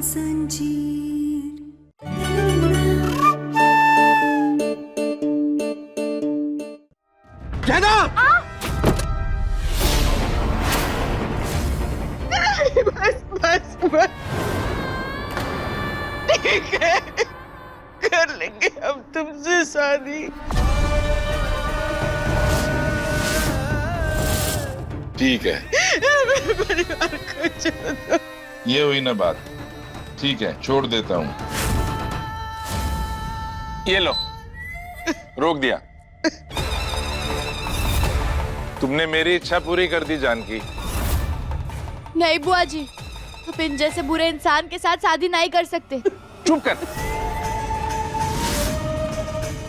जंजीर। कहना बस बस बस, ठीक है, कर लेंगे हम तुमसे शादी। ठीक है, मेरे परिवार को छोड़ दो। ये हुई ना बात। ठीक है, छोड़ देता हूँ। ये लो, रोक दिया। तुमने मेरी इच्छा पूरी कर दी जानकी। नहीं बुआ जी, आप इन जैसे बुरे इंसान के साथ शादी नहीं कर सकते। चुप कर।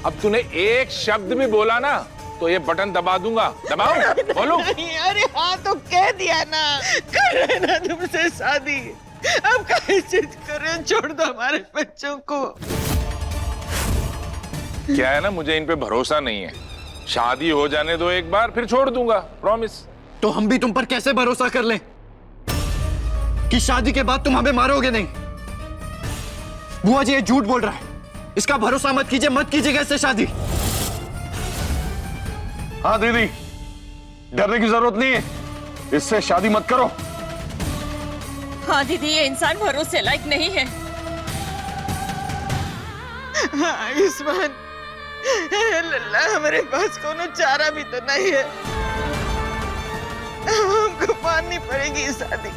अब तूने एक शब्द भी बोला ना तो ये बटन दबा दूंगा। दबाओ, बोलो। नहीं, अरे हाँ तो कह दिया ना, कर रहे ना तुमसे शादी। अब काहे जिद कर रहे हो? छोड़ दो हमारे बच्चों को। क्या है ना, मुझे इन पे भरोसा नहीं है। शादी हो जाने दो एक बार, फिर छोड़ दूंगा, प्रॉमिस। तो हम भी तुम पर कैसे भरोसा कर लें कि शादी के बाद तुम हमें मारोगे नहीं? बुआ जी ये झूठ बोल रहा है, इसका भरोसा मत कीजिए, मत कीजिएगा इससे शादी। हाँ दीदी, डरने की जरूरत नहीं है, इससे शादी मत करो। हाँ दीदी, ये इंसान भरोसे लायक नहीं है। हाँ आयुष्मान, लल्ला हमारे पास कोनो चारा भी तो नहीं है। हमको माननी पड़ेगी शादी।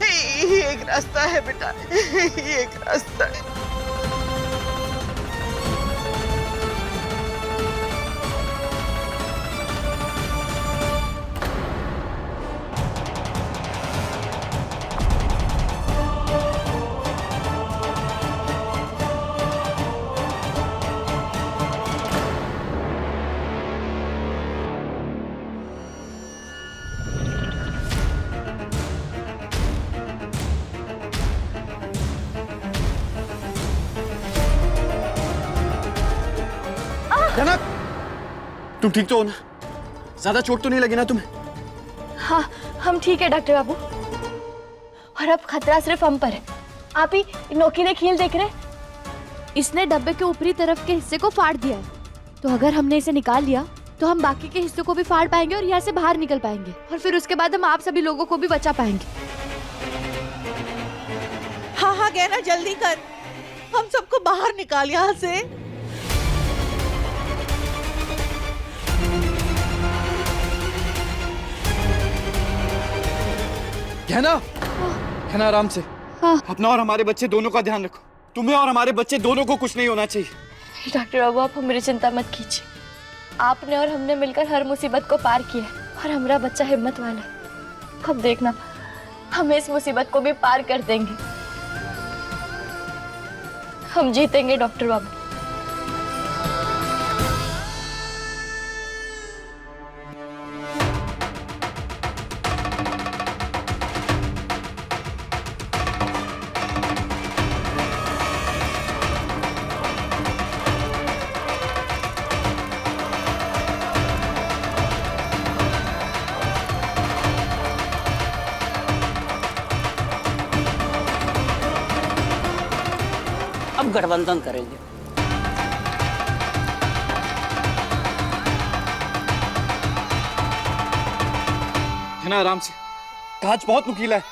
ये एक रास्ता है बेटा, ये एक रास्ता है। कहना, तुम ठीक तो हो ना? ज्यादा चोट तो नहीं लगी ना तुम्हें? हाँ हम ठीक है डॉक्टर बाबू, और अब खतरा सिर्फ हम पर है। आप ही नोकीले कील देख रहे? इसने डब्बे के ऊपरी तरफ के हिस्से को फाड़ दिया है, तो अगर हमने इसे निकाल लिया तो हम बाकी के हिस्से को भी फाड़ पाएंगे और यहाँ से बाहर निकल पाएंगे, और फिर उसके बाद हम आप सभी लोगों को भी बचा पाएंगे। हाँ हाँ गहना जल्दी कर, हम सबको बाहर निकाल यहाँ से। कहना, कहना आराम से। हाँ। अपना और हमारे बच्चे दोनों का ध्यान रखो। तुम्हें और हमारे बच्चे दोनों को कुछ नहीं होना चाहिए। डॉक्टर बाबू आप मेरी चिंता मत कीजिए, आपने और हमने मिलकर हर मुसीबत को पार किया है, और हमारा बच्चा हिम्मत वाला है। अब देखना, हम इस मुसीबत को भी पार कर देंगे। हम जीतेंगे डॉक्टर बाबू। अब गठबंधन करेंगे। कहना आराम से, कांच बहुत नुकीला है,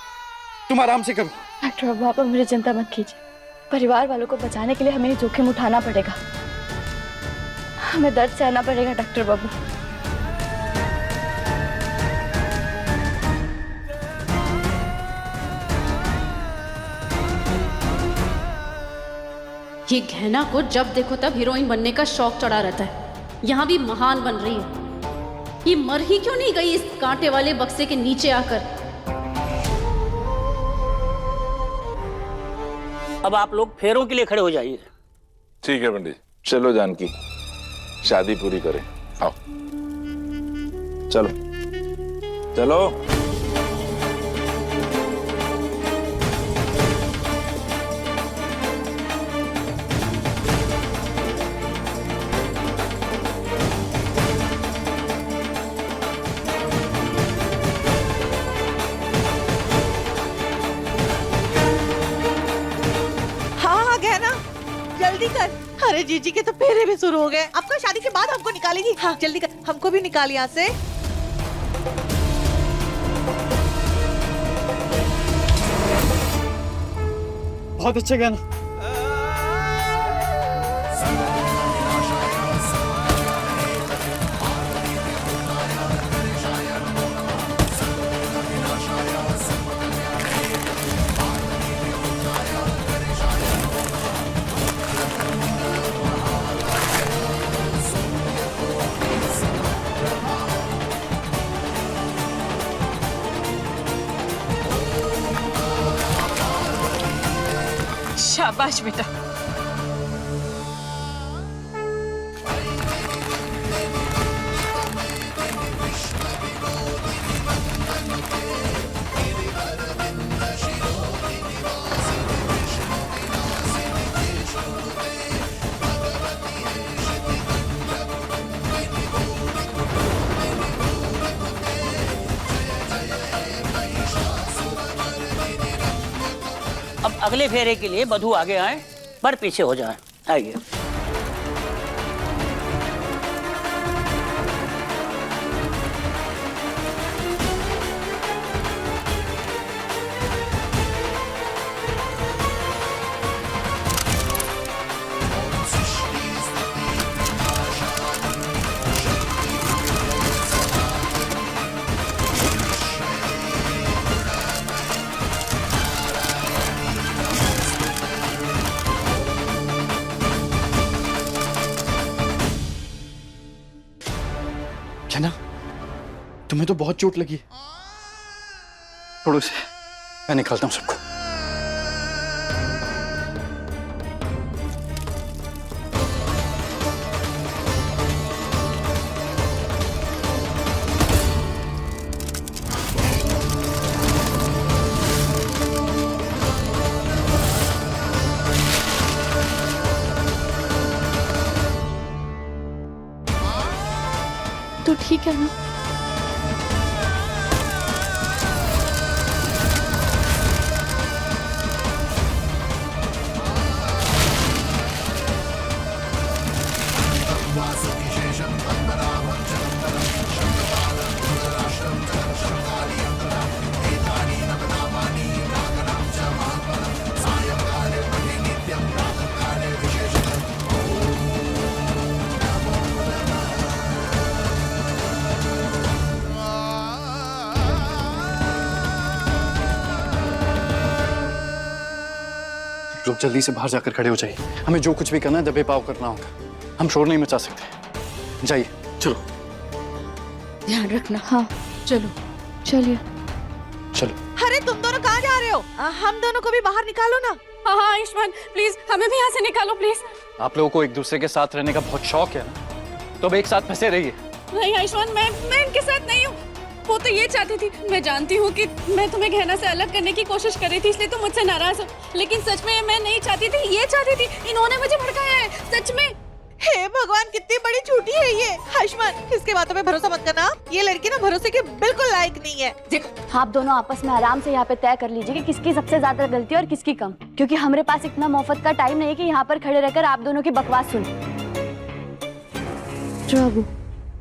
तुम आराम से करो। डॉक्टर बाबू आप मेरी चिंता मत कीजिए, परिवार वालों को बचाने के लिए हमें जोखिम उठाना पड़ेगा, हमें दर्द सहना पड़ेगा डॉक्टर बाबू। ये गहना को जब देखो तब हीरोइन बनने का शौक चढ़ा रहता है, यहाँ भी महान बन रही है। ये मर ही क्यों नहीं गई इस कांटे वाले बक्से के नीचे आकर? अब आप लोग फेरों के लिए खड़े हो जाइए। ठीक है पंडित, चलो जानकी, शादी पूरी करें। आओ, चलो चलो। जल्दी कर। अरे जीजी के तो फेरे भी शुरू हो गए, आपको शादी के बाद हमको निकालेगी। हाँ जल्दी कर, हमको भी निकाल यहाँ से। बहुत अच्छे गाना। शाबाश बेटा। अब अगले फेरे के लिए वधू आगे आए, पर पीछे हो जाए। आइए। ना, तुम्हें तो बहुत चोट लगी। थोड़े से मैं निकालता हूं सबको। तो ठीक है ना? लोग जल्दी से बाहर जाकर खड़े हो जाइए। हमें जो कुछ भी करना है दबे पाव करना होगा। हम शोर नहीं मचा सकते। जाइए, चलो। ध्यान रखना। हाँ चलो। चलिए। चलो। अरे तुम दोनों कहाँ जा रहे हो? हम दोनों को भी बाहर निकालो ना। हाँ हाँ आयुष्मान, प्लीज हमें भी यहाँ से निकालो प्लीज। आप लोगों को एक दूसरे के साथ रहने का बहुत शौक है ना, तो अब एक साथ फंसे रहिए। नहीं आयुष्मान, मैं इनके साथ नहीं हूँ। वो तो ये चाहती थी। मैं जानती हूँ कि मैं तुम्हें गहना से अलग करने की कोशिश कर रही थी, इसलिए तुम मुझसे नाराज हो, लेकिन सच में मैं नहीं चाहती थी, ये चाहती थी। इन्होंने मुझे भड़काया है, सच में। हे भगवान, कितनी बड़ी झूठी है ये। आयुष्मान, इसके बातों पे भरोसा मत करना। ये लड़की ना भरोसे के बिल्कुल लायक नहीं है। देखो, आप दोनों आपस में आराम से यहाँ पे तय कर लीजिए कि किसकी सबसे ज्यादा गलती और किसकी कम, क्योंकि हमारे पास इतना मुफ्त का टाइम नहीं है कि यहाँ पर खड़े रहकर आप दोनों की बकवास सुन। बाबू,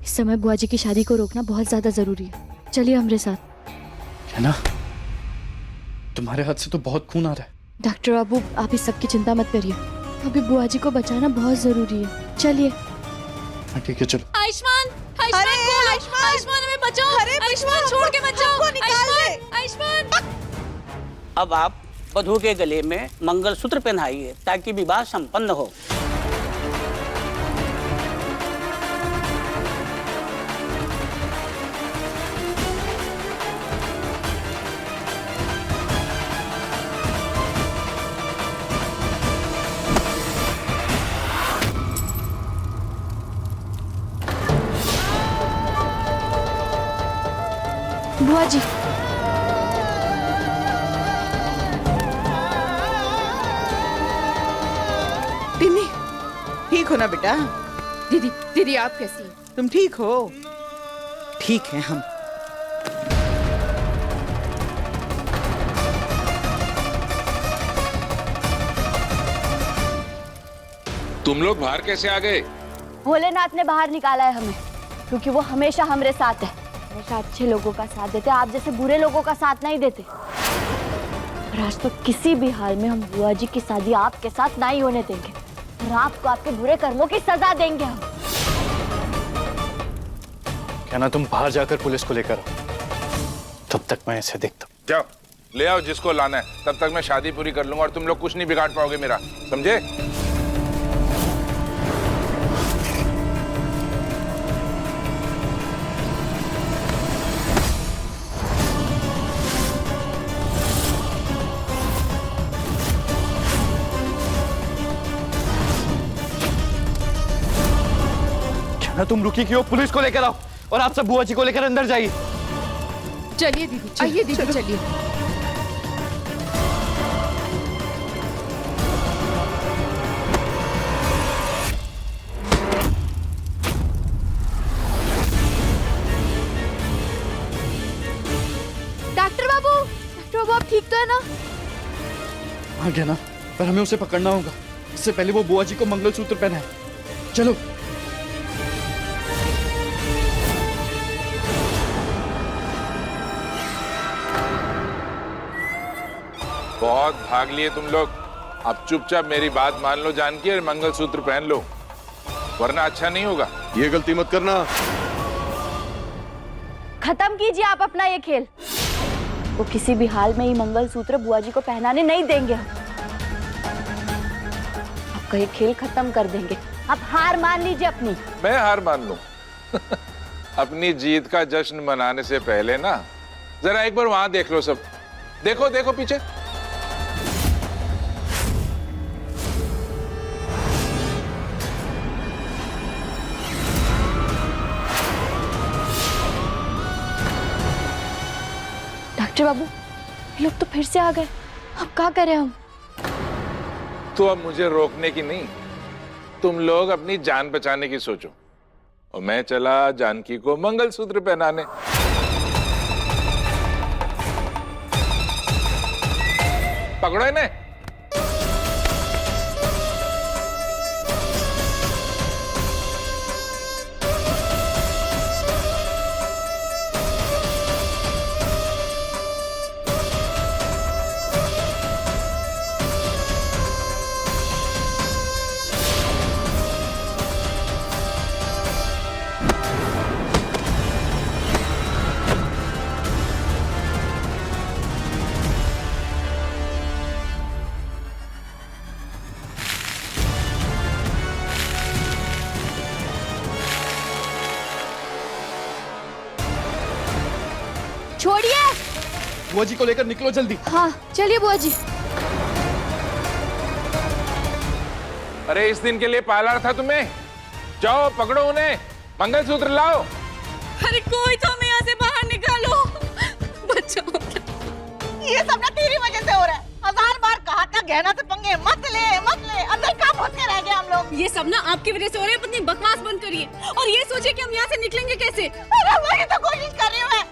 इस समय बुआ जी की शादी को रोकना बहुत ज्यादा जरूरी है। चलिए हमारे साथ। है ना, तुम्हारे हाथ से तो बहुत खून आ रहा है। डॉक्टर बाबू, आप इस सब की चिंता मत करिए, अभी बुआ जी को बचाना बहुत जरूरी है। चलिए। हाँ ठीक है, चलो। आयुष्मान, अरे आयुष्मान, आयुष्मान हमें बचाओ। अरे आयुष्मान छोड़ के मत जाओ। हमको निकाल दे। आयुष्मान। अब आप वधू के गले में मंगलसूत्र पहनाइए ताकि विवाह संपन्न हो। बुआ जी, टिन्नी, ठीक हो ना बेटा? दीदी, दीदी आप कैसी हैं? तुम ठीक हो? ठीक है हम। तुम लोग बाहर कैसे आ गए? भोलेनाथ ने बाहर निकाला है हमें, क्योंकि वो हमेशा हमारे साथ है, हमेशा अच्छे लोगों का साथ देते, आप जैसे बुरे लोगों का साथ नहीं देते। और आज तो किसी भी हाल में हम बुआ जी की शादी आपके साथ नहीं होने देंगे, और आपको आपके बुरे कर्मों की सजा देंगे हम। क्या ना तुम बाहर जाकर पुलिस को लेकर आओ, तब तक मैं इसे देखता हूँ। जाओ ले आओ जिसको लाना है, तब तक मैं शादी पूरी कर लूंगा और तुम लोग कुछ नहीं बिगाड़ पाओगे मेरा, समझे? क्या ना तुम रुकी क्यों? पुलिस को लेकर आओ और आप सब बुआ जी को लेकर अंदर जाइए। चलिए दीदी, आइए दीदी, चलिए। डॉक्टर बाबू आप ठीक तो है ना? हाँ क्या ना, पर हमें उसे पकड़ना होगा, इससे पहले वो बुआ जी को मंगलसूत्र पहनाए। चलो। बहुत भाग लिए तुम लोग, अब चुपचाप मेरी बात मान लो जानकी और मंगलसूत्र पहन लो, वरना अच्छा नहीं होगा। ये गलती मत करना। खत्म कीजिए आप अपना ये खेल। वो किसी भी हाल में ही मंगलसूत्र बुआ जी को पहनाने नहीं देंगे हम। आपका ये खेल खत्म कर देंगे, आप हार मान लीजिए अपनी। मैं हार मान लूं? अपनी जीत का जश्न मनाने से पहले ना जरा एक बार वहां देख लो सब। देखो देखो पीछे। डॉक्टर बाबू, ये लोग तो फिर से आ गए, अब क्या करें हम? तो अब मुझे रोकने की नहीं, तुम लोग अपनी जान बचाने की सोचो, और मैं चला जानकी को मंगलसूत्र पहनाने। पकड़ो इन्हें। छोड़िए। बुआ जी को लेकर निकलो जल्दी। हाँ चलिए बुआ जी। अरे इस दिन के लिए पाला था तुम्हें, जाओ पकड़ो उन्हें, मंगलसूत्र लाओ। अरे कोई तो हमें यहाँ से बाहर निकालो, बचाओ। ये सब ना तेरी वजह से हो रहा है। 1000 बार कहा था गहना से पंगे मत ले, अंदर काम होते रह गए हम लोग। ये सब ना आपकी वजह से हो रहा है, अपनी बकवास बंद करिए और ये सोचिए कि हम यहाँ से निकलेंगे कैसे। अरे वही तो कोशिश कर रही हूँ मैं।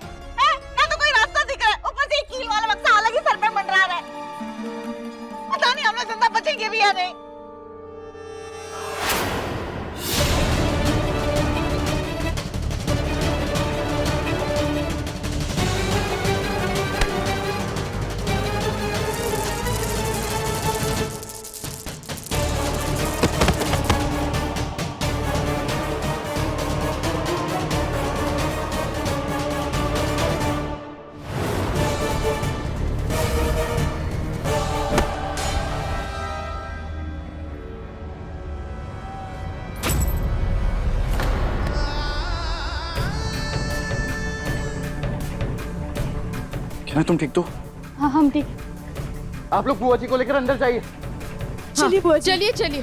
ना तो कोई रास्ता दिख रहा है, ऊपर से कील वाला बक्सा अलग ही सर पे मंडरा रहा है। पता नहीं हम लोग जिंदा बचेंगे भी या नहीं। क्या तुम ठीक तो? हाँ हम ठीक। आप लोग बुआ जी को लेकर अंदर जाइए। चलिए बुआ जी, चलिए चलिए।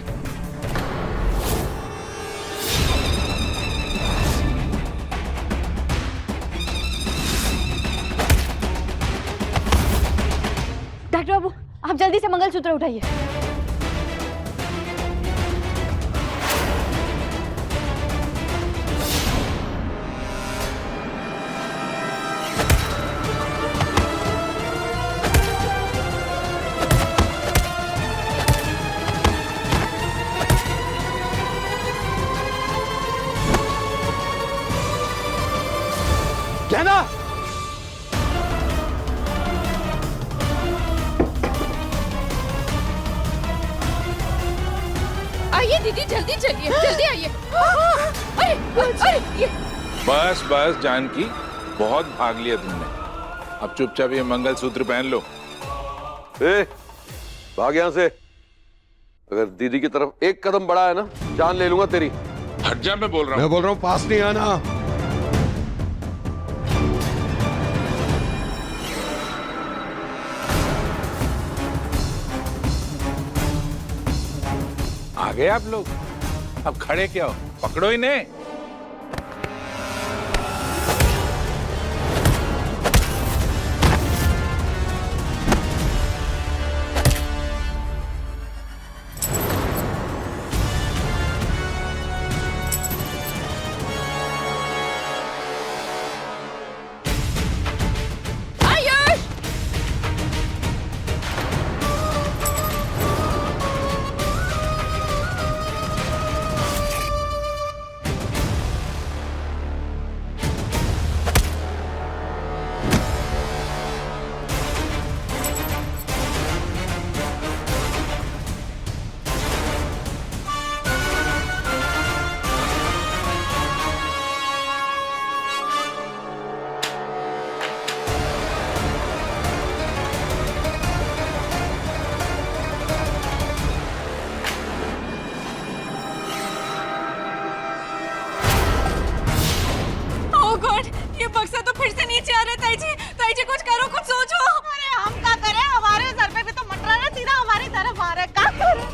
डॉक्टर बाबू आप जल्दी से मंगलसूत्र उठाइए। आइए दीदी जल्दी चलिए, जल्दी आइए। अरे ये बस बस जानकी, बहुत भाग लिया तुमने। अब चुपचाप ये मंगलसूत्र पहन लो। ए, भाग यहां से। अगर दीदी की तरफ एक कदम बढ़ा है ना, जान ले लूंगा तेरी। हट जा, मैं बोल रहा मैं हूँ। बोल रहा हूं, पास नहीं आना। आ गए आप लोग, अब खड़े क्या हो, पकड़ो इन्हें। ये बक्सा तो फिर से नीचे आ रहा है। ताई जी कुछ करो, कुछ सोचो। अरे हम क्या करें, हमारे सर पे भी तो मंडरा रहा है, सीधा हमारी तरफ आ रहा है, क्या करें?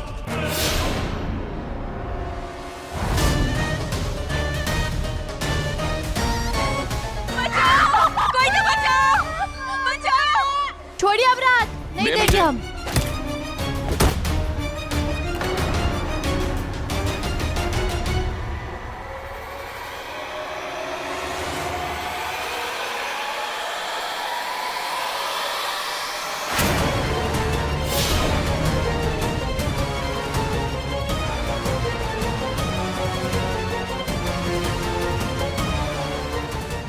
बचाओ, कोई तो बचाओ, बचाओ। छोड़िए अब रात, नहीं देंगे हम।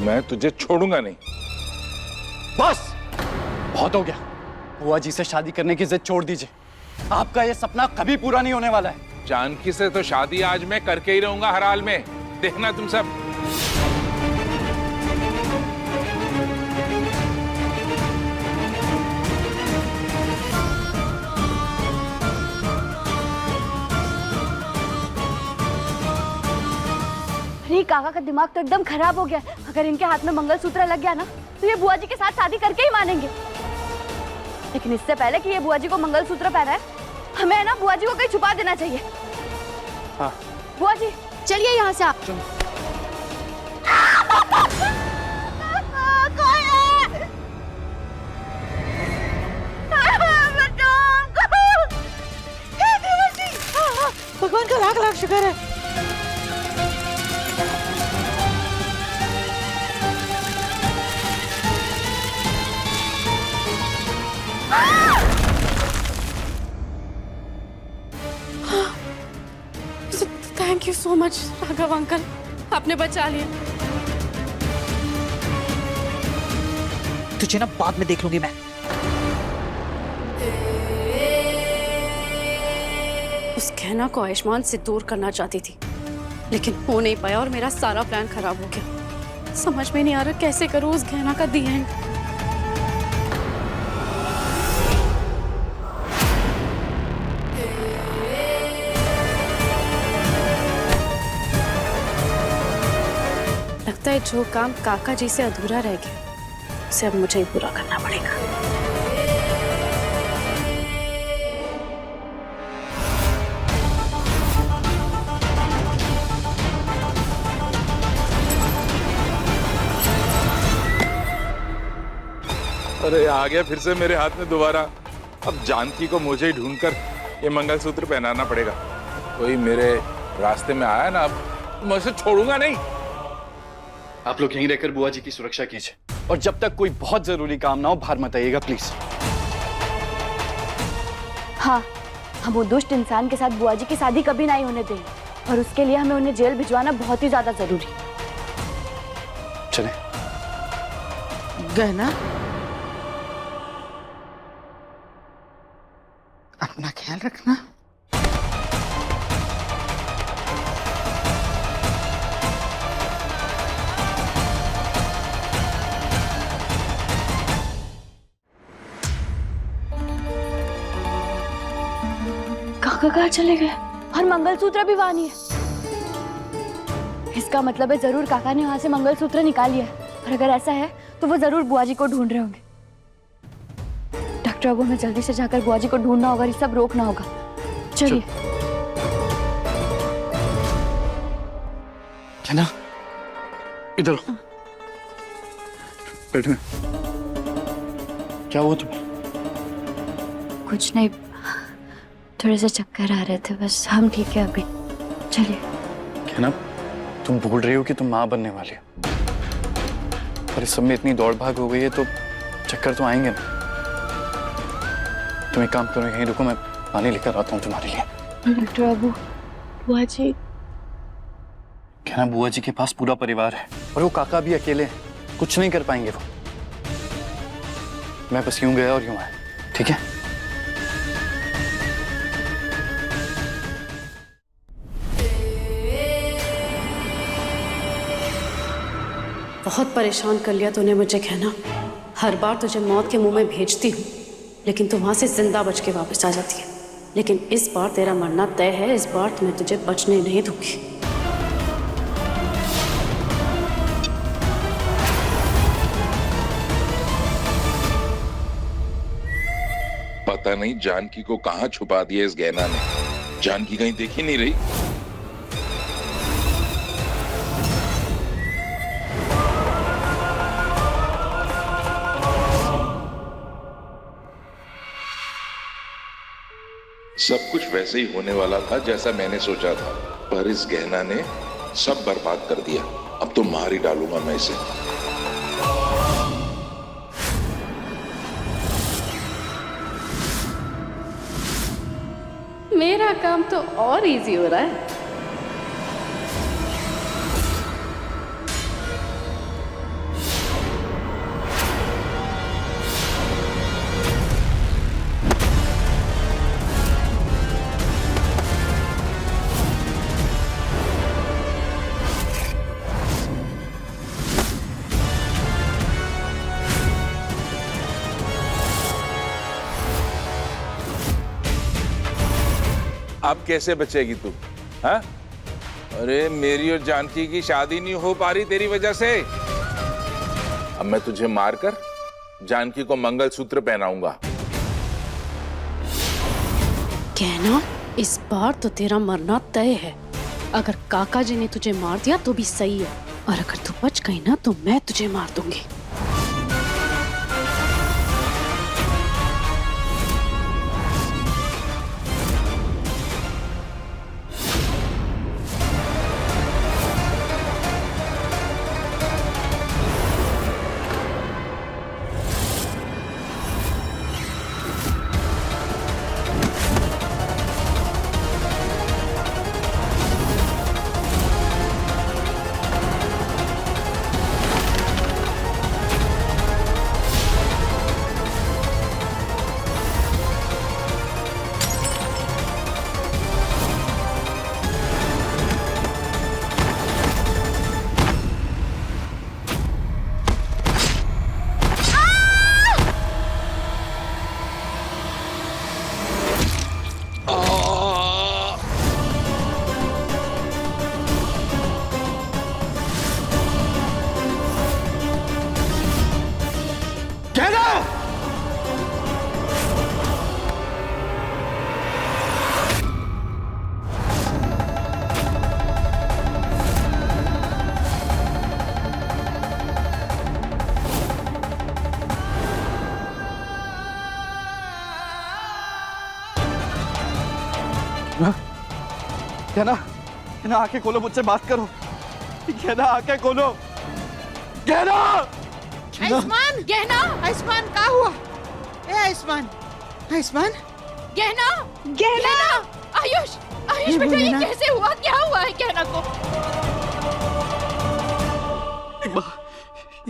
मैं तुझे छोड़ूंगा नहीं। बस बहुत हो गया। बुआ जी से शादी करने की जिद छोड़ दीजिए। आपका ये सपना कभी पूरा नहीं होने वाला है। जानकी से तो शादी आज मैं करके ही रहूंगा हर हाल में, देखना तुम सब। अरे काका का दिमाग तो एकदम खराब हो गया। अगर इनके हाथ में मंगलसूत्र लग गया ना, तो ये बुआ जी के साथ शादी करके ही मानेंगे। लेकिन इससे पहले कि ये बुआ जी को मंगलसूत्र पहनाए, हमें है ना बुआ जी को कहीं छुपा देना चाहिए। हाँ। बुआ जी चलिए यहाँ से आप। भगवान का लाख लाख शुक्र है। Thank you so much Raghav uncle, आपने बचा लिया। तुझे ना बाद में देख लूंगी मैं। उस गहना को आयुष्मान से दूर करना चाहती थी, लेकिन हो नहीं पाया और मेरा सारा प्लान खराब हो गया। समझ में नहीं आ रहा कैसे करूं उस गहना का दी एंड। लगता है जो काम काका जी से अधूरा रह गया, उसे अब मुझे ही पूरा करना पड़ेगा। अरे आ गया फिर से मेरे हाथ में दोबारा। अब जानकी को मुझे ही ढूंढकर ये मंगलसूत्र पहनाना पड़ेगा। कोई मेरे रास्ते में आया ना, अब मैं उसे छोड़ूंगा नहीं। आप लोग यहीं रहकर बुआ जी की सुरक्षा कीजिए, और जब तक कोई बहुत जरूरी काम ना हो बाहर मत आइएगा प्लीज। हाँ, हम वो दुष्ट इंसान के साथ बुआ जी की शादी कभी नहीं होने देंगे, और उसके लिए हमें उन्हें जेल भिजवाना बहुत ही ज्यादा जरूरी है। चले। गहना, अपना ख्याल रखना। काका कहाँ चले गए? और मंगलसूत्र भी वहां नहीं है। इसका मतलब है जरूर काका ने वहां से मंगलसूत्र निकाल लिया है। और अगर ऐसा है तो वो जरूर बुआ जी को ढूंढ रहे होंगे। डॉक्टर बाबू, हमें जल्दी से जाकर बुआ जी को ढूंढना होगा, ये सब रोकना होगा। चलिए। है ना, इधर बैठो। क्या हुआ तुम्हें? कुछ नहीं, थोड़े से चक्कर आ रहे थे बस। हम ठीक है अभी, चलिए। क्या ना, तुम भूल रही हो कि तुम माँ बनने वाली हो। और इस सब में इतनी दौड़ भाग हो गई है तो चक्कर तो आएंगे ना। तुम एक काम करो, यहीं रुको, मैं पानी लेकर आता हूँ तुम्हारे लिए। डॉक्टर बाबू, बुआ जी। क्या ना, बुआ जी के पास पूरा परिवार है और वो काका भी अकेले हैं, कुछ नहीं कर पाएंगे वो। मैं बस यूं गया और यूं आया, ठीक है? बहुत परेशान कर लिया तूने मुझे कहना। हर बार तुझे मौत के मुंह में भेजती हूँ, लेकिन तू वहां से जिंदा बच के वापस आ जाती है। लेकिन इस बार तेरा मरना तय है। इस बार तो मैं तुझे बचने नहीं दूंगी। पता नहीं जानकी को कहाँ छुपा दिया इस गहना ने। जानकी कहीं दिख ही नहीं रही। सब कुछ वैसे ही होने वाला था जैसा मैंने सोचा था, पर इस गहना ने सब बर्बाद कर दिया। अब तो मार ही डालूंगा मैं इसे। मेरा काम तो और इजी हो रहा है। अब कैसे बचेगी तू? हाँ? अरे मेरी और जानकी की शादी नहीं हो पा रही तेरी वजह से। अब मैं तुझे मारकर जानकी को मंगलसूत्र पहनाऊंगा। कहना, इस बार तो तेरा मरना तय है। अगर काका जी ने तुझे मार दिया तो भी सही है, और अगर तू बच गई ना तो मैं तुझे मार दूंगी। कहना, कहना आंखें खोलो, मुझसे बात करो। कहना आंखें खोलो। कहना, आयुष्मान, गहना, आयुष्मान क्या हुआ? ए आयुष्मान, आयुष्मान, गहना, गहना। आयुष, आयुष ये बेटा, बोले ये ना। कैसे हुआ? क्या हुआ है गहना को?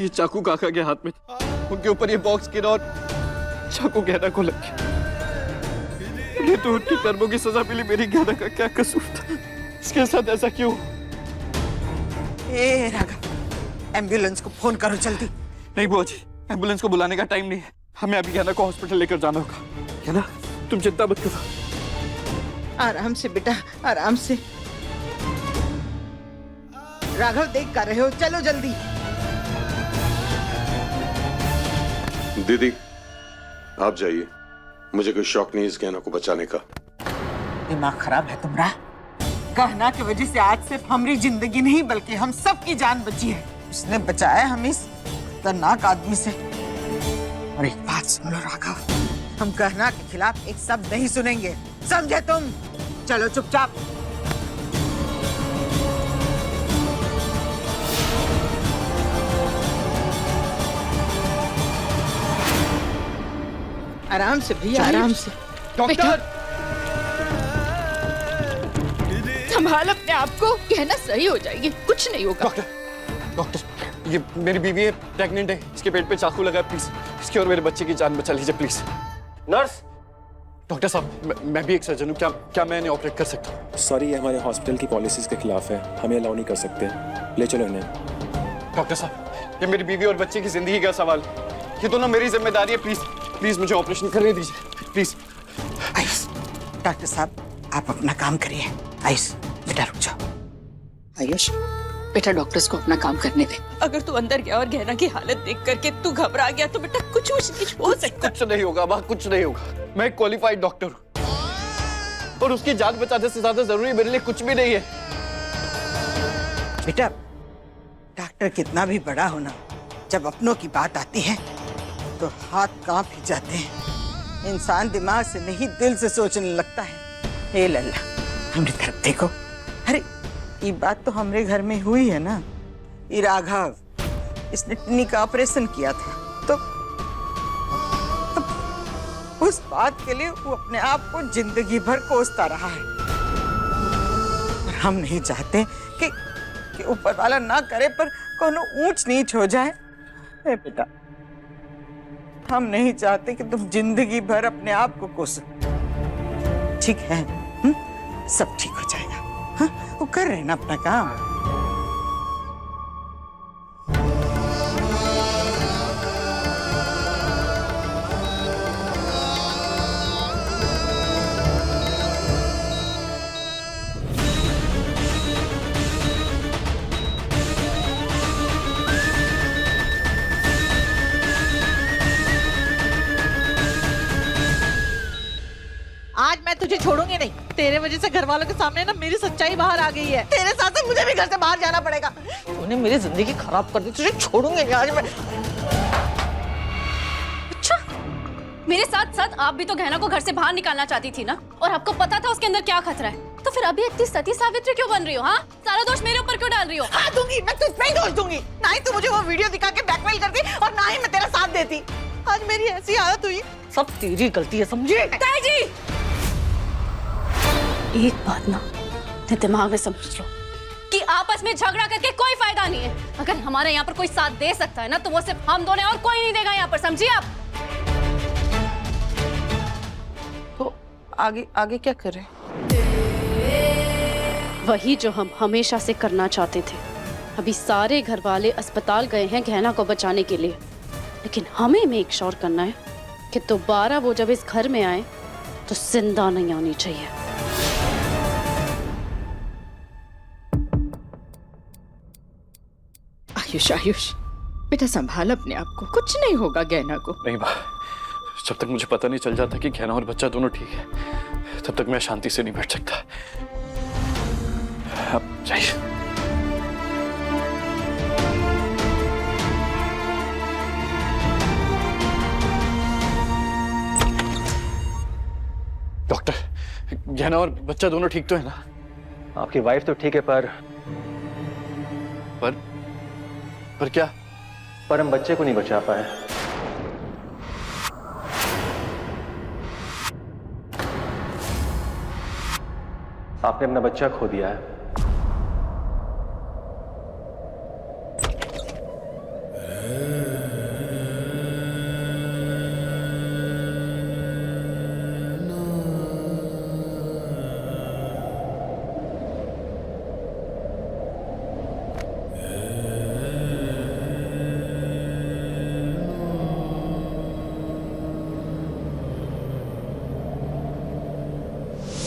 ये चाकू काका के हाथ में था, उनके ऊपर ये बॉक्स गिरा और चाकू गहना को लग गया। ये तो उनकी कर्मों की सजा मिली, मेरी गहना का क्या कसूर था? इसके साथ ऐसा क्यों? ए राघव, एम्बुलेंस को फोन करो जल्दी। नहीं बुआ जी, एम्बुलेंस को बुलाने का टाइम नहीं है। हमें अभी गहना को हॉस्पिटल लेकर जाना होगा। गहना, तुम चिंता मत करो, आराम से बेटा, आराम से। राघव देख कर रहे हो, चलो जल्दी। दीदी आप जाइए, मुझे कोई शौक नहीं इस गहना को बचाने का। दिमाग खराब है तुम्हारा। गहना की वजह से आज सिर्फ हमारी जिंदगी नहीं बल्कि हम सब की जान बची है। उसने बचाया हम इस खतरनाक आदमी से। और एक बात सुन लो राघव, हम गहना के खिलाफ एक शब्द नहीं सुनेंगे, समझे तुम? चलो चुपचाप। आराम से भैया, आराम से। डॉक्टर संभाल अपने आप को, कहना सही हो जाएगी, कुछ नहीं होगा। डॉक्टर ये मेरी बीवी है, प्रेग्नेंट है, इसके पेट पे चाकू लगा है, प्लीज इसकी और मेरे बच्चे की जान बचा लीजिए प्लीज। नर्स। डॉक्टर साहब मैं भी एक सर्जन हूँ, क्या मैं इन्हें ऑपरेट कर सकता हूँ? सॉरी, ये हमारे हॉस्पिटल की पॉलिसीज के खिलाफ है, हमें अलाउ नहीं कर सकते। ले चलो इन्हें। डॉक्टर साहब ये मेरी बीवी और बच्चे की जिंदगी का सवाल है, ये दोनों मेरी जिम्मेदारी है, प्लीज प्लीज मुझे ऑपरेशन करने दीजिए प्लीज। आयुष, डॉक्टर साहब आप अपना काम करिए। आयुष बेटा रुक जाओ। आयुष बेटा डॉक्टर्स को अपना काम करने दे। अगर तू अंदर गया और गहना की हालत देख करके तू घबरा गया तो बेटा कुछ हो सकता है। कुछ नहीं होगा माँ, कुछ नहीं होगा। मैं एक क्वालिफाइड डॉक्टर हूँ और उसकी जान बचाने से ज्यादा जरूरी मेरे लिए कुछ भी नहीं है। बेटा डॉक्टर कितना भी बड़ा होना, जब अपनों की बात आती है तो हाथ कांप ही जाते हैं। इंसान दिमाग से नहीं दिल से सोचने लगता है। हे लल्ला हमरी तरफ देखो। अरे ये बात तो हमारे घर में हुई है ना। ये राघव, इसने टिनी का ऑपरेशन किया था तो उस बात के लिए वो अपने आप को जिंदगी भर कोसता रहा है। और हम नहीं चाहते कि ऊपर वाला ना करे पर कोनो ऊंच नीच हो जाए। ए बेटा हम नहीं चाहते कि तुम जिंदगी भर अपने आप को कोसो। ठीक है सब ठीक हो जाएगा। हाँ वो कर रहे हैं ना अपना काम। आज मैं तुझे छोड़ूंगी नहीं। तेरे वजह से घर वालों के सामने ना मेरी सच्चाई बाहर आ गई है। तेरे साथ साथ मुझे भी घर से बाहर जाना पड़ेगा। तूने मेरी जिंदगी खराब कर दी, तुझे छोड़ूंगी नहीं आज मैं। अच्छा, मेरे साथ साथ आप भी तो गहना को घर से बाहर निकालना चाहती थी ना? और आपको पता था उसके अंदर क्या खतरा है, तो फिर अभी इतनी सती सावित्री क्यों बन रही हो? हाँ, सारा दोष मेरे ऊपर क्यों डाल रही हो? हाँ दूंगी, मैं तुझ पे ही दोष दूंगी। ना ही तू मुझे वो वीडियो दिखा के ब्लैकमेल करती और ना ही मैं तेरा साथ देती। आज मेरी ऐसी हालत हुई, सब तेरी गलती है, समझे? ताई जी, एक बात ना अपने दिमाग में समझ लो कि आपस में झगड़ा करके कोई फायदा नहीं है। अगर हमारे यहाँ पर कोई साथ दे सकता है ना तो वो सिर्फ हम दोनों, और कोई नहीं देगा यहाँ पर, समझिए आप? तो आगे आगे क्या करें? वही जो हम हमेशा से करना चाहते थे। अभी सारे घर वाले अस्पताल गए हैं गहना को बचाने के लिए, लेकिन हमें मेक श्योर करना है कि दोबारा वो जब इस घर में आए तो जिंदा नहीं आनी चाहिए। आयुष आयुष बेटा संभाल अपने आप को, कुछ नहीं होगा गहना को। नहीं माँ, जब तक मुझे पता नहीं चल जाता कि गहना और बच्चा दोनों ठीक है तब तक मैं शांति से नहीं बैठ सकता। अब जाइए। डॉक्टर गहना और बच्चा दोनों ठीक तो है ना? आपकी वाइफ तो ठीक है, पर क्या? पर हम बच्चे को नहीं बचा पाए। आपने अपना बच्चा खो दिया है।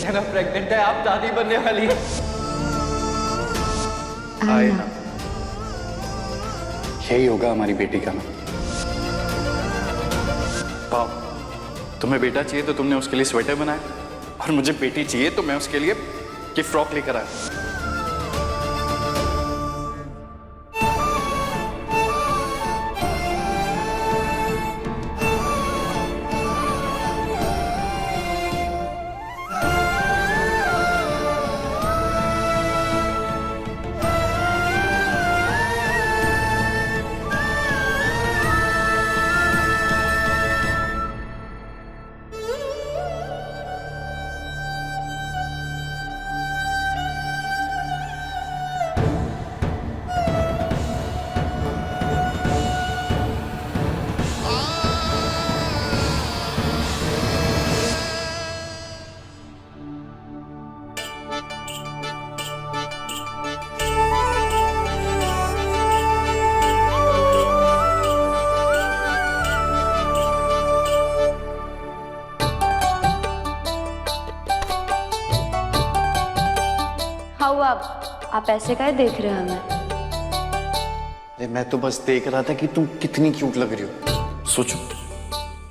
शना प्रेग्नेंट है, आप दादी बनने वाली है। आयना, यही होगा हमारी बेटी का नाम। पाओ, तुम्हें बेटा चाहिए तो तुमने उसके लिए स्वेटर बनाया, और मुझे बेटी चाहिए तो मैं उसके लिए ये फ्रॉक लेकर आया। हाउ आप ऐसे काहे देख रहे हैं हमें? अरे मैं तो बस देख रहा था कि तुम कितनी क्यूट लग रही हो। सोचो,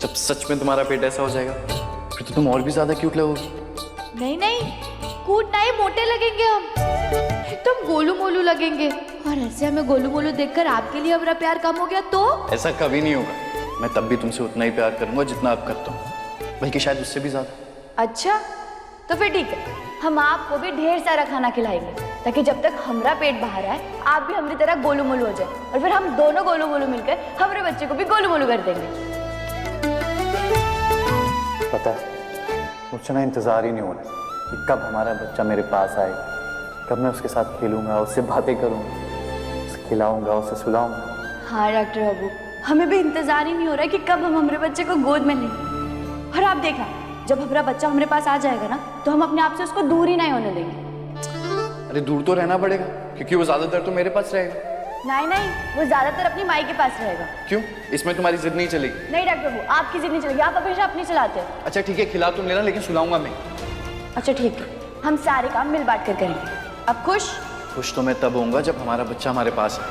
जब सच में तुम्हारा पेट ऐसा हो जाएगा फिर तो तुम और भी ज्यादा क्यूट लगोगी। नहीं नहीं, कूट नहीं, मोटे लगेंगे हम, तुम गोलू मोलू लगेंगे। और ऐसे हमें गोलू मोलू देखकर आपके लिए हमारा प्यार कम हो गया तो? ऐसा कभी नहीं होगा, मैं तब भी तुमसे उतना ही प्यार करूंगा जितना आप करता हूँ, बल्कि शायद उससे भी ज्यादा। अच्छा, तो फिर ठीक है, हम आपको भी ढेर सारा खाना खिलाएंगे ताकि जब तक हमारा पेट बाहर आए आप भी हमारी तरह गोलू मोलू हो जाए, और फिर हम दोनों गोलू मोलू मिलकर हमारे बच्चे को भी गोलू मोलू कर देंगे। पता है, मुझसे ना इंतजार ही नहीं हो रहा कि कब हमारा बच्चा मेरे पास आए, कब मैं उसके साथ खेलूंगा, उससे बातें करूंगा, उसे खिलाऊंगा, उसे सुलाऊंगा। हाँ डॉक्टर बाबू, हमें भी इंतजार ही नहीं हो रहा है कि कब हम हमारे बच्चे को गोद में लें। और आप देखना, जब हमारा बच्चा हमारे पास आ जाएगा ना तो हम अपने आप से उसको दूर ही नहीं होने देंगे। अरे दूर तो रहना पड़ेगा, क्योंकि वो ज्यादातर तो मेरे पास रहेगा। नहीं नहीं, वो ज्यादातर अपनी माई के पास रहेगा। क्यों, इसमें तुम्हारी जिद नहीं चलेगी? नहीं डॉक्टर बाबू, आपकी जिद नहीं चलेगी, आप हमेशा अपनी चलाते हैं। अच्छा ठीक है, खिला तुम लेना, लेकिन सुलाऊंगा मैं। अच्छा ठीक है, हम सारे काम मिल बांट कर करेंगे। अब खुश? खुश तो मैं तब होऊंगा जब हमारा बच्चा हमारे पास है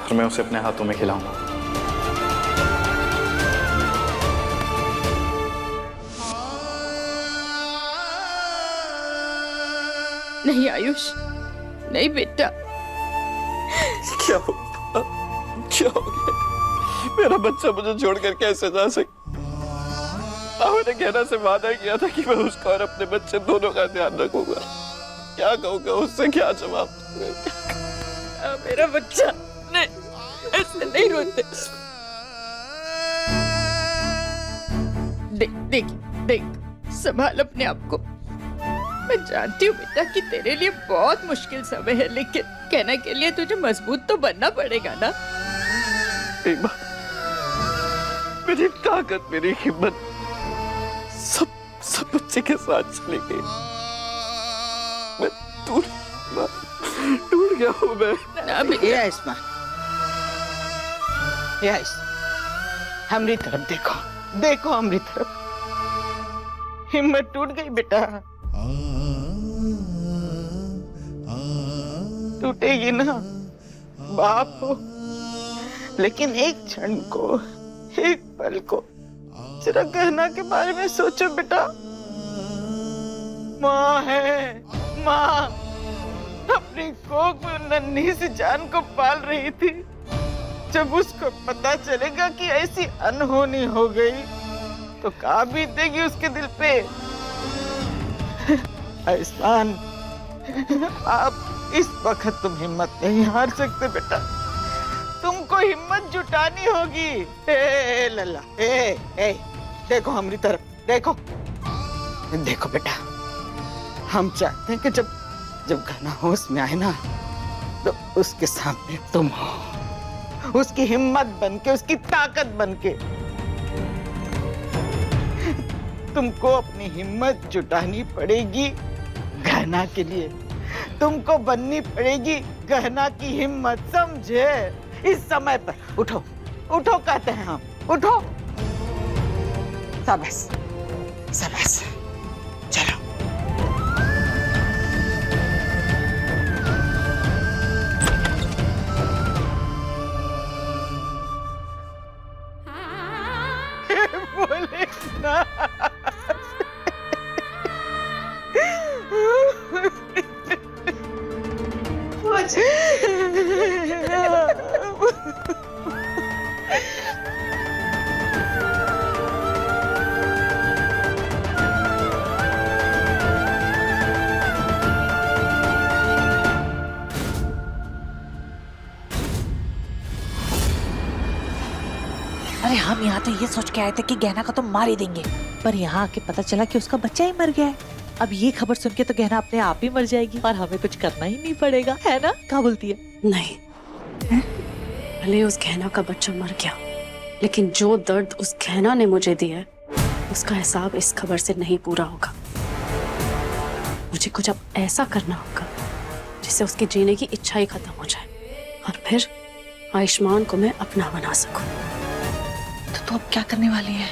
और मैं उसे अपने हाथों में खिलाऊंगा। नहीं आयुष, नहीं बेटा। क्या हो गया? मेरा बच्चा मुझे छोड़कर कैसे जा सकता? मैंने कहना से वादा किया था कि मैं उसका और अपने बच्चे दोनों का ध्यान रखूंगा। क्या कहूँगा उससे, क्या जवाब दूंगा? मेरा बच्चा, नहीं, ऐसे नहीं रोते। देख, संभाल अपने आप को। मैं जानती हूँ बेटा कि तेरे लिए बहुत मुश्किल समय है, लेकिन कहने के लिए तुझे मजबूत तो बनना पड़ेगा ना। मेरी ताकत, मेरी हिम्मत सब बच्चे के साथ चली गई। मैं टूट गया हूँ मैं। ना बेटा। यस, हमारी तरफ देखो हमारी तरफ। हिम्मत टूट गई बेटा, टूटेगी ना, बाप हो, लेकिन एक क्षण को, एक पल को जरा गहना के बारे में सोचो बेटा। माँ है, माँ अपनी कोख में नन्ही सी जान को पाल रही थी। जब उसको पता चलेगा कि ऐसी अनहोनी हो गई तो क्या बीतेगी उसके दिल पे। आयुष्मान, आप इस वक्त तुम हिम्मत नहीं हार सकते बेटा, तुमको हिम्मत जुटानी होगी। ए लल्ला, ए देखो हमारी तरफ, देखो बेटा, हम चाहते हैं कि जब घना होश में आए ना तो उसके सामने तुम हो, उसकी हिम्मत बनके, उसकी ताकत बनके। तुमको अपनी हिम्मत जुटानी पड़ेगी गहना के लिए, तुमको बननी पड़ेगी गहना की हिम्मत, समझे? इस समय पर उठो कहते हैं हम, उठो। शाबाश, चलो। अरे हम यहाँ तो ये सोच के आए थे कि गहना को तो मार ही देंगे, पर यहाँ आके पता चला कि उसका बच्चा ही मर गया है। अब ये खबर सुन के तो गहना अपने आप ही मर जाएगी और हमें कुछ करना ही नहीं पड़ेगा, है ना? क्या बोलती है? नहीं, भले उस गहना का बच्चा मर गया, लेकिन जो दर्द उस गहना ने मुझे दिया है, उसका हिसाब इस खबर से नहीं पूरा होगा। मुझे कुछ अब ऐसा करना होगा जिससे उसके जीने की इच्छा ही खत्म हो जाए और फिर आयुष्मान को मैं अपना बना सकूं। तो तू अब क्या करने वाली है?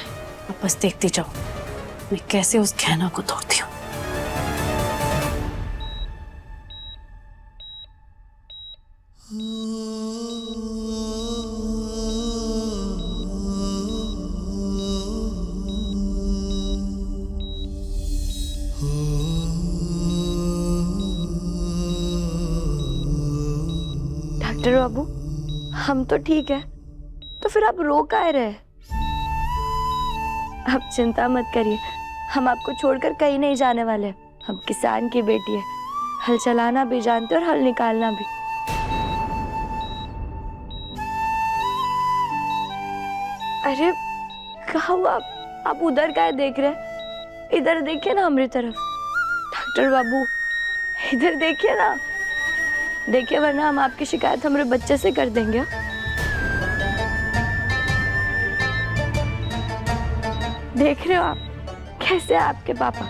अब बस देखती जाओ मैं कैसे उस गहना को तोड़ती हूँ। डॉक्टर बाबू, हम तो ठीक है, तो फिर आप रो काहे रहे? आप चिंता मत करिए, हम आपको छोड़कर कहीं नहीं जाने वाले। हम किसान की बेटी है, हल चलाना भी जानते और हल निकालना भी। अरे कहा हुआ आप उधर काहे देख रहे? इधर देखिए ना, हमारी तरफ। डॉक्टर बाबू इधर देखिए ना, देखिए, वरना हम आपकी शिकायत हमारे बच्चे से कर देंगे। देख रहे हो आप कैसे है आपके पापा?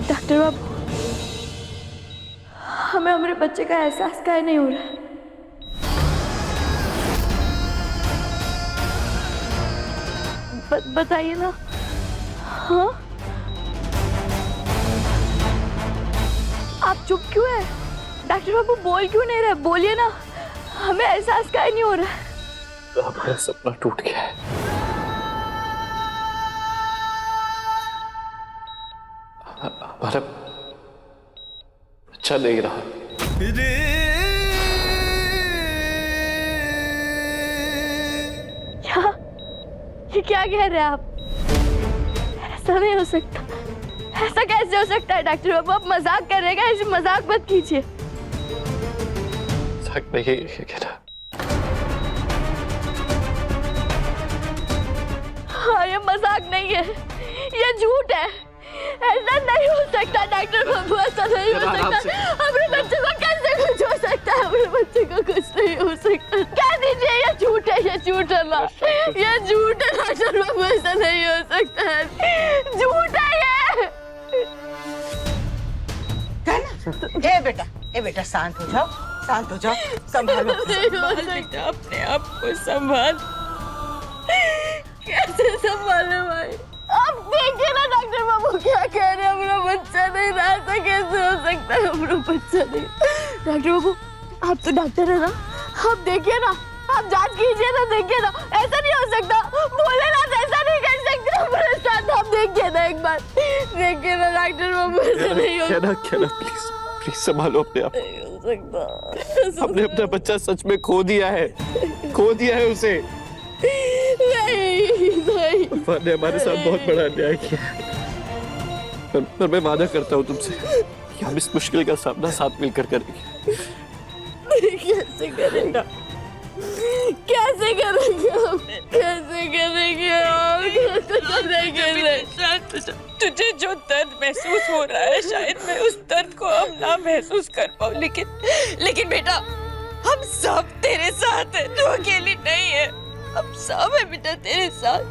डॉक्टर बाबू, हमें हमारे बच्चे का एहसास काहे नहीं हो रहा? बताइए ना। हाँ, आप चुप क्यों है? डॉक्टर बाबू बोल क्यों नहीं रहे? बोलिए ना, हमें एहसास काहे नहीं हो रहा है? हमारा सपना टूट गया है। हमारा बच्चा नहीं रहा। ये क्या कह रहे हैं आप? ऐसा नहीं हो सकता। ऐसा कैसे हो सकता है डॉक्टर बाबू? आप मजाक कर रहे हैं? ऐसे मजाक मत कीजिए। मजाक नहीं है ये कहना। हाँ, ये मजाक नहीं है, ये झूठ है। ऐसा नहीं हो सकता डॉक्टर बाबू, ऐसा नहीं हो सकता। हमारे बच्चे को कैसे कुछ हो सकता है? हमारे बच्चे को कुछ नहीं हो सकता। कह दीजिए ये झूठ है, ये झूठ है ना, ये झूठ है डॉक्टर बाबू, ऐसा नहीं हो सकता है, झूठ है ये। ए बेटा शांत हो जाओ, शांत हो जाओ, संभालो। अपने आप को संभाल। कैसे संभाले भाई? अब देखिए ना डॉक्टर बाबू क्या कह रहे हैं, हमारा बच्चा नहीं रहा था, कैसे हो सकता है हमारा बच्चा नहीं? डॉक्टर बाबू आप तो डॉक्टर है ना, आप देखिए ना, आप जांच कीजिए ना, देखिए ना, ऐसा नहीं हो सकता। बोले ना, ऐसा नहीं कर सकते हमारे साथ। आप देखिए ना एक बार, देखिए ना डॉक्टर बाबू, ऐसा नहीं हो कहना प्लीज प्लीज संभालो अपने आप। सकता। हमने अपना बच्चा सच में खो दिया है, खो दिया है उसे। नहीं, भगवान ने हमारे साथ बहुत बड़ा अन्याय किया है, पर मैं वादा करता हूँ तुमसे कि हम इस मुश्किल का सामना साथ मिलकर करेंगे। कैसे करेगा? कैसे करेंगे हम? कैसे करेंगे हम? कैसे करेंगे? तुझे जो दर्द महसूस हो रहा है, शायद मैं उस दर्द को अब ना महसूस कर पाऊं, लेकिन बेटा, हम सब तेरे साथ हैं, तू अकेली नहीं है। हम सब है बेटा तेरे साथ।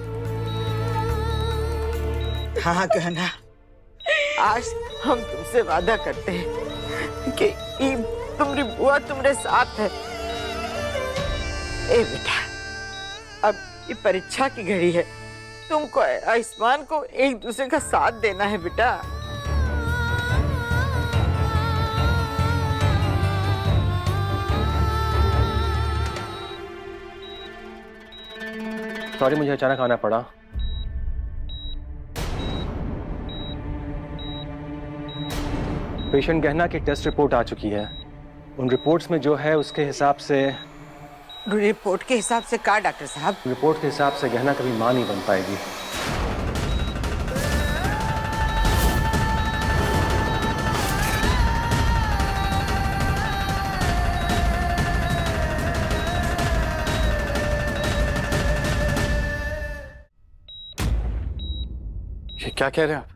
हाँ गहना, आज हम तुमसे वादा करते हैं कि तुम्हारी बुआ तुम्हारे साथ है। ए बेटा, अब ये परीक्षा की घड़ी है, तुमको आयुष्मान को एक दूसरे का साथ देना है बेटा। सॉरी मुझे अचानक आना पड़ा। पेशेंट गहना की टेस्ट रिपोर्ट आ चुकी है। उन रिपोर्ट्स में जो है उसके हिसाब से रिपोर्ट के हिसाब से क्या डॉक्टर साहब? रिपोर्ट के हिसाब से गहना कभी मां नहीं बन पाएगी। ये क्या कह रहे हैं आप?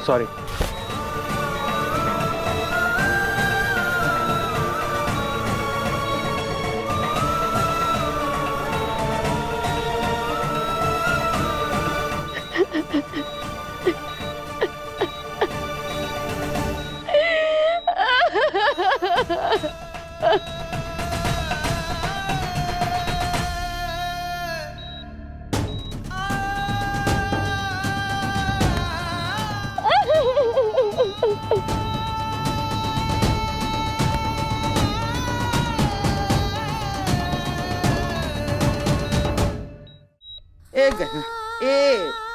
सॉरी।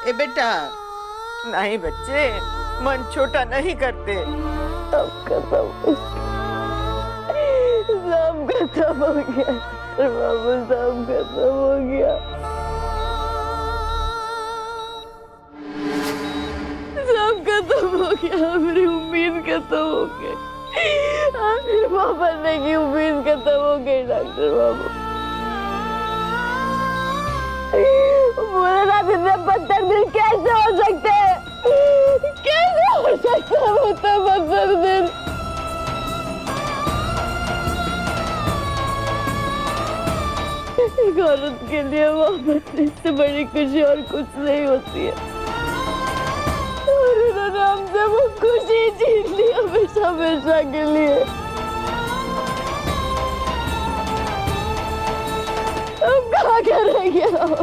ए बेटा, नहीं बच्चे, मन छोटा नहीं करते। सब खत्म हो गया बाबू, सब खत्म हो गया, सब खत्म हो गया। मेरी उम्मीद खत्म हो गई, मेरे माँ बनने की उम्मीद खत्म हो गई डॉक्टर बाबू। पूरे रात इतने पत्थर दिल कैसे हो सकते हैं? कैसे हो सकता है वो तो पत्थर दिल? एक औरत के लिए माँ बनने से बड़ी खुशी और कुछ नहीं होती है, और उन्होंने हमसे वो खुशी छीन ली हमेशा हमेशा के लिए। अब कहाँ करेंगे हम?